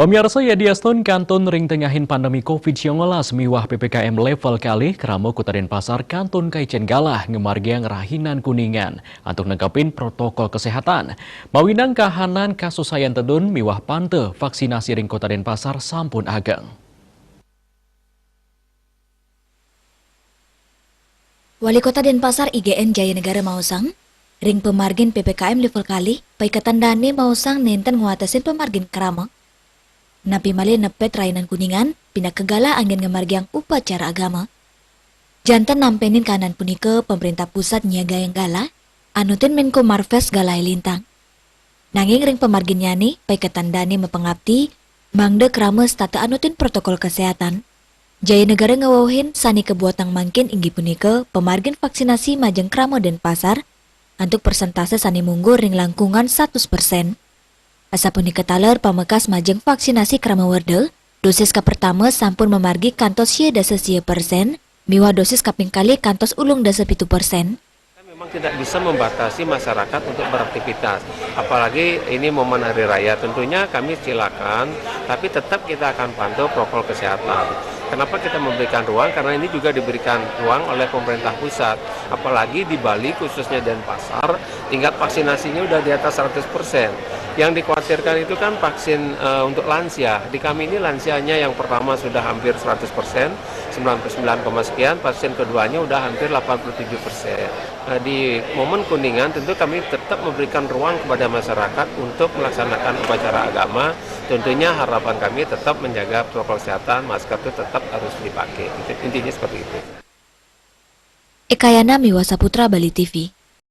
Pemirsa Yadiaston Kanton ring tengahin pandemi COVID-19 miwah PPKM level kali keramo Kota Denpasar Kanton Kaicen Galah ngemargiang rahinan kuningan untuk nengkapin protokol kesehatan. Mawinang kahanan kasus sayan tedun miwah pante vaksinasi ring Kota Denpasar sampun ageng. Wali Kota Denpasar IGN Jayanegara Mausang, ring pemargin PPKM level kali, paikatan dane Mausang nenten nguatasin pemargin kerama. Napi male nepet rainan kuningan, pindah ke gala angin ngemargiang upacara agama. Jantan nampenin kanan punike pemerintah pusat nyaga yang gala, anutin Menko Marves galai lintang. Nanging ring pemargin nyani, paikatan dane mepengabdi, mangde kerama stata anutin protokol kesehatan. Jayanegara ngewauhin sani kebuatan mangkin inggi punike pemargin vaksinasi majeng kramo Denpasar untuk persentase sani munggur ring langkungan 100%. Asa punika taler pamekas majeng vaksinasi kramo werdel, dosis ka pertama sampun memargi kantos 10% miwa dosis kaping kali kantos ulung 7%. Memang tidak bisa membatasi masyarakat untuk beraktivitas, apalagi ini momen hari raya. Tentunya kami silakan, tapi tetap kita akan pantau protokol kesehatan. Kenapa kita memberikan ruang? Karena ini juga diberikan ruang oleh pemerintah pusat. Apalagi di Bali, khususnya Denpasar, tingkat vaksinasinya udah di atas 100%. Yang dikhawatirkan itu kan vaksin untuk lansia. Di kami ini lansianya yang pertama sudah hampir 100%, 99, sekian, vaksin keduanya udah hampir 87%. Di momen kuningan tentu kami tetap memberikan ruang kepada masyarakat untuk melaksanakan upacara agama. Tentunya harapan kami tetap menjaga protokol kesehatan, masker itu tetap harus dipakai. Intinya seperti itu. Ekayana Miwa Saputra, Bali TV.